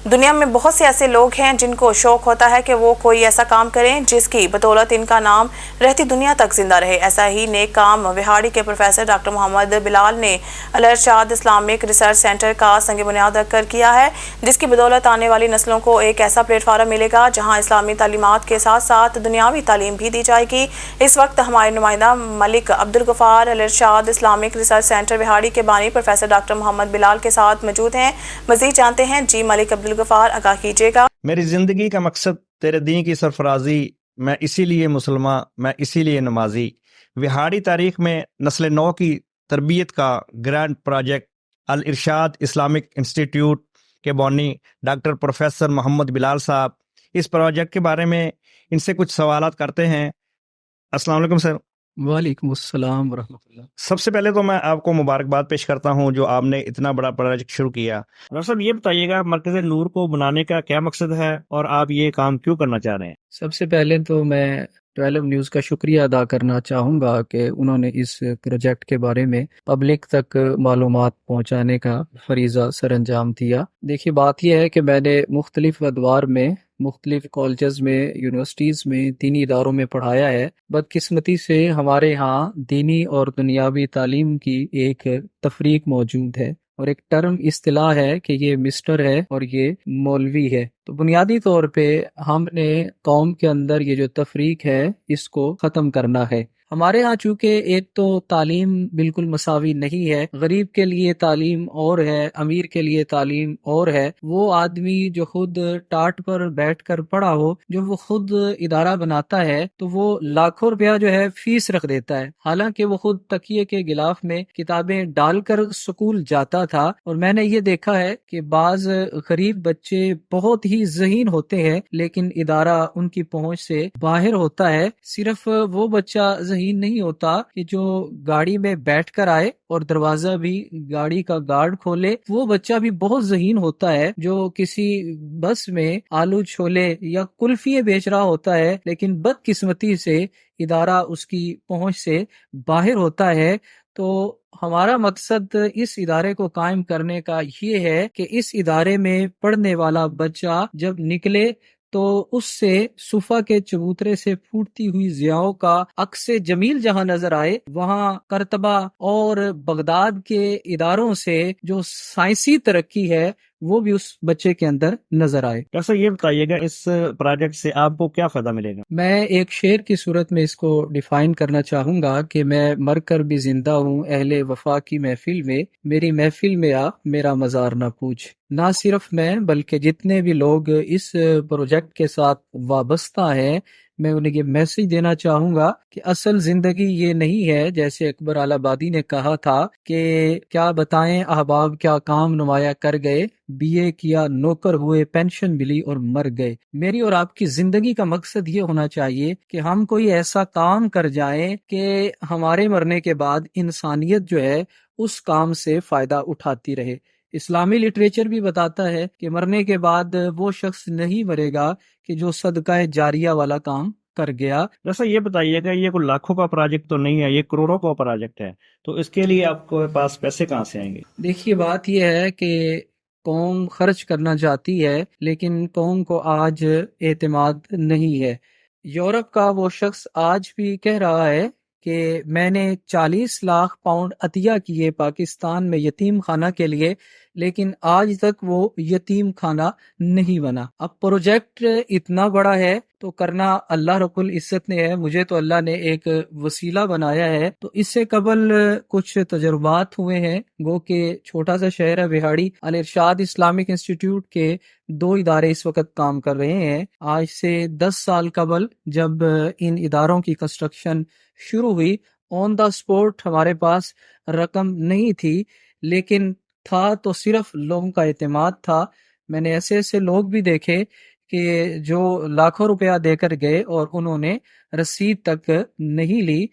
دنیا میں بہت سے ایسے لوگ ہیں جن کو شوق ہوتا ہے کہ وہ کوئی ایسا کام کریں جس کی بدولت ان کا نام رہتی دنیا تک زندہ رہے۔ ایسا ہی نیک کام وہاڑی کے پروفیسر ڈاکٹر محمد بلال نے الارشاد اسلامک ریسرچ سینٹر کا سنگ بنیاد رکھ کر کیا ہے، جس کی بدولت آنے والی نسلوں کو ایک ایسا پلیٹ فارم ملے گا جہاں اسلامی تعلیمات کے ساتھ ساتھ دنیاوی تعلیم بھی دی جائے گی۔ اس وقت ہمارے نمائندہ Malik Abdul Ghaffar Al Irshad Islamic research centre Vehari کے بانی پروفیسر ڈاکٹر محمد بلال کے ساتھ موجود ہیں۔ مزید جانتے ہیں۔ جی ملک عبدالغفار، آگاہ کیجیے گا۔ میری زندگی کا مقصد تیرے دین کی سرفرازی، میں اسی لیے مسلمان، میں اسی لیے نمازی۔ وہاڑی تاریخ میں نسل نو کی تربیت کا گرینڈ پروجیکٹ الارشاد اسلامک انسٹیٹیوٹ کے بانی ڈاکٹر پروفیسر محمد بلال صاحب، اس پروجیکٹ کے بارے میں ان سے کچھ سوالات کرتے ہیں۔ السلام علیکم سر۔ وعلیکم السلام ورحمۃ اللہ۔ سب سے پہلے تو میں آپ کو مبارکباد پیش کرتا ہوں جو آپ نے اتنا بڑا پروجیکٹ شروع کیا۔ ڈاکٹر صاحب یہ بتائیے گا مرکز نور کو بنانے کا کیا مقصد ہے اور آپ یہ کام کیوں کرنا چاہ رہے ہیں؟ سب سے پہلے تو میں 12 نیوز کا شکریہ ادا کرنا چاہوں گا کہ انہوں نے اس پروجیکٹ کے بارے میں پبلک تک معلومات پہنچانے کا فریضہ سر انجام دیا۔ دیکھیے بات یہ ہے کہ میں نے مختلف ادوار میں، مختلف کالجز میں، یونیورسٹیز میں، دینی اداروں میں پڑھایا ہے۔ بدقسمتی سے ہمارے ہاں دینی اور دنیاوی تعلیم کی ایک تفریق موجود ہے، اور ایک ٹرم اصطلاح ہے کہ یہ مسٹر ہے اور یہ مولوی ہے۔ تو بنیادی طور پہ ہم نے قوم کے اندر یہ جو تفریق ہے اس کو ختم کرنا ہے۔ ہمارے ہاں چونکہ ایک تو تعلیم بالکل مساوی نہیں ہے، غریب کے لیے تعلیم اور ہے، امیر کے لیے تعلیم اور ہے۔ وہ آدمی جو خود ٹاٹ پر بیٹھ کر پڑھا ہو، جو وہ خود ادارہ بناتا ہے، تو وہ لاکھوں روپیہ جو ہے فیس رکھ دیتا ہے، حالانکہ وہ خود تکیے کے غلاف میں کتابیں ڈال کر سکول جاتا تھا۔ اور میں نے یہ دیکھا ہے کہ بعض غریب بچے بہت ہی ذہین ہوتے ہیں لیکن ادارہ ان کی پہنچ سے باہر ہوتا ہے۔ صرف وہ بچہ ذہین نہیں ہوتا کہ جو گاڑی میں بیٹھ کر آئے اور دروازہ بھی گاڑی کا گارڈ کھولے، وہ بچہ بھی بہت ذہین ہوتا ہے جو کسی بس میں آلو چھولے یا کلفیے بیچ رہا ہوتا ہے، لیکن بدقسمتی سے ادارہ اس کی پہنچ سے باہر ہوتا ہے۔ تو ہمارا مقصد اس ادارے کو قائم کرنے کا یہ ہے کہ اس ادارے میں پڑھنے والا بچہ جب نکلے تو اس سے صفا کے چبوترے سے پھوٹتی ہوئی ضیاؤں کا عکس جمیل جہاں نظر آئے، وہاں کرتبہ اور بغداد کے اداروں سے جو سائنسی ترقی ہے وہ بھی اس بچے کے اندر نظر آئے۔ ڈاکٹر یہ بتائیے گا اس پروجیکٹ سے آپ کو کیا فائدہ ملے گا؟ میں ایک شعر کی صورت میں اس کو ڈیفائن کرنا چاہوں گا کہ میں مر کر بھی زندہ ہوں اہل وفا کی محفل میں، میری محفل میں آ میرا مزار نہ پوچھ۔ نہ صرف میں بلکہ جتنے بھی لوگ اس پروجیکٹ کے ساتھ وابستہ ہیں، میں انہیں یہ میسج دینا چاہوں گا کہ اصل زندگی یہ نہیں ہے جیسے اکبر آل آبادی نے کہا تھا کہ کیا بتائیں احباب کیا کام نمایاں کر گئے، بی اے کیا نوکر ہوئے پینشن ملی اور مر گئے۔ میری اور آپ کی زندگی کا مقصد یہ ہونا چاہیے کہ ہم کوئی ایسا کام کر جائیں کہ ہمارے مرنے کے بعد انسانیت جو ہے اس کام سے فائدہ اٹھاتی رہے۔ اسلامی لٹریچر بھی بتاتا ہے کہ مرنے کے بعد وہ شخص نہیں مرے گا کہ جو صدقہ جاریہ والا کام کر گیا۔ جیسا یہ بتائیے گا یہ کوئی لاکھوں کا پروجیکٹ تو نہیں ہے، یہ کروڑوں کا پروجیکٹ ہے، تو اس کے لیے آپ کو پاس پیسے کہاں سے آئیں گے؟ دیکھیے بات یہ ہے کہ قوم خرچ کرنا چاہتی ہے لیکن قوم کو آج اعتماد نہیں ہے۔ یورپ کا وہ شخص آج بھی کہہ رہا ہے کہ میں نے 40 لاکھ پاؤنڈ عطیہ کیے پاکستان میں یتیم خانہ کے لیے، لیکن آج تک وہ یتیم خانہ نہیں بنا۔ اب پروجیکٹ اتنا بڑا ہے تو کرنا اللہ رب العزت نے ہے، مجھے تو اللہ نے ایک وسیلہ بنایا ہے۔ تو اس سے قبل کچھ تجربات ہوئے ہیں، گو کہ چھوٹا سا شہر ہے وہاڑی، الارشاد اسلامک انسٹیٹیوٹ کے 2 ادارے اس وقت کام کر رہے ہیں۔ آج سے 10 سال قبل جب ان اداروں کی کنسٹرکشن شروع ہوئی، آن دا اسپوٹ ہمارے پاس رقم نہیں تھی، لیکن تھا تو صرف لوگوں کا اعتماد تھا۔ میں نے ایسے ایسے لوگ بھی دیکھے کہ جو لاکھوں روپیہ دے کر گئے اور انہوں نے رسید تک نہیں لی۔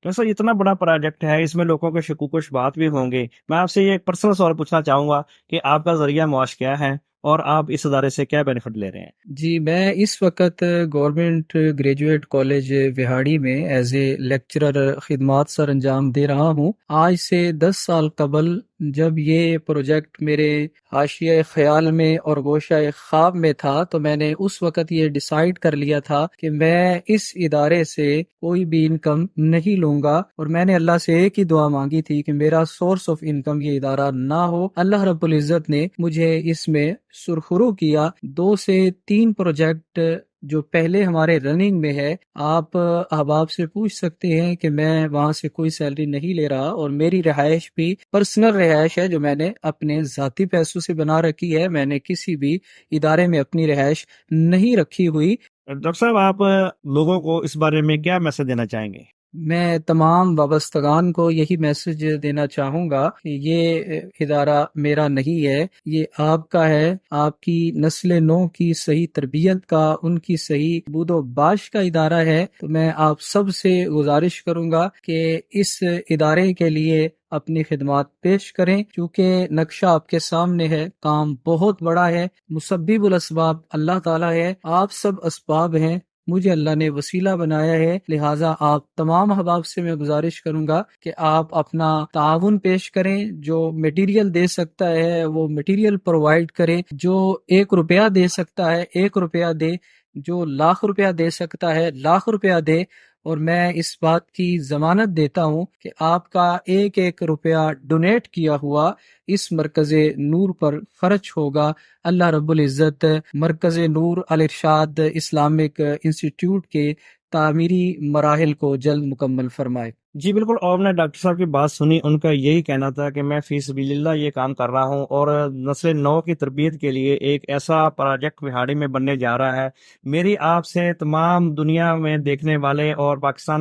جیسا اتنا بڑا پروجیکٹ ہے، اس میں لوگوں کے شکوک و شبہات بھی ہوں گے، میں آپ سے یہ ایک پرسنل سوال پوچھنا چاہوں گا کہ آپ کا ذریعہ معاش کیا ہے اور آپ اس ادارے سے کیا بینیفٹ لے رہے ہیں؟ جی میں اس وقت گورنمنٹ گریجویٹ کالج وہاڑی میں ایز اے لیکچرر خدمات سر انجام دے رہا ہوں۔ آج سے 10 سال قبل جب یہ پروجیکٹ میرے حاشیہ خیال میں اور گوشہ خواب میں تھا تو میں نے اس وقت یہ ڈیسائیڈ کر لیا تھا کہ میں اس ادارے سے کوئی بھی انکم نہیں لوں گا، اور میں نے اللہ سے ایک ہی دعا مانگی تھی کہ میرا سورس آف انکم یہ ادارہ نہ ہو۔ اللہ رب العزت نے مجھے اس میں سرخرو کیا۔ 2 سے 3 پروجیکٹ جو پہلے ہمارے رننگ میں ہے، آپ احباب سے پوچھ سکتے ہیں کہ میں وہاں سے کوئی سیلری نہیں لے رہا، اور میری رہائش بھی پرسنل رہائش ہے جو میں نے اپنے ذاتی پیسوں سے بنا رکھی ہے، میں نے کسی بھی ادارے میں اپنی رہائش نہیں رکھی ہوئی۔ ڈاکٹر صاحب، آپ لوگوں کو اس بارے میں کیا میسج دینا چاہیں گے؟ میں تمام وابستگان کو یہی میسج دینا چاہوں گا کہ یہ ادارہ میرا نہیں ہے، یہ آپ کا ہے، آپ کی نسل نو کی صحیح تربیت کا، ان کی صحیح بود و باش کا ادارہ ہے۔ تو میں آپ سب سے گزارش کروں گا کہ اس ادارے کے لیے اپنی خدمات پیش کریں، کیونکہ نقشہ آپ کے سامنے ہے، کام بہت بڑا ہے، مسبب الاسباب اللہ تعالیٰ ہے، آپ سب اسباب ہیں، مجھے اللہ نے وسیلہ بنایا ہے، لہٰذا آپ تمام احباب سے میں گزارش کروں گا کہ آپ اپنا تعاون پیش کریں، جو میٹیریل دے سکتا ہے وہ میٹیریل پرووائڈ کریں، جو 1 روپیہ دے سکتا ہے 1 روپیہ دے، جو لاکھ روپیہ دے سکتا ہے لاکھ روپیہ دے، اور میں اس بات کی ضمانت دیتا ہوں کہ آپ کا 1 روپیہ ڈونیٹ کیا ہوا اس مرکز نور پر خرچ ہوگا۔ اللہ رب العزت مرکز نور الارشاد اسلامک انسٹیٹیوٹ کے تعمیری مراحل کو جلد مکمل فرمائے۔ جی بالکل، اور نے ڈاکٹر صاحب کی بات سنی، ان کا یہی کہنا تھا کہ میں فی سبیل اللہ یہ کام کر رہا ہوں، اور نسل نو کی تربیت کے لیے ایک ایسا پروجیکٹ وہاڑی میں بننے جا رہا ہے۔ میری آپ سے تمام دنیا میں دیکھنے والے اور پاکستان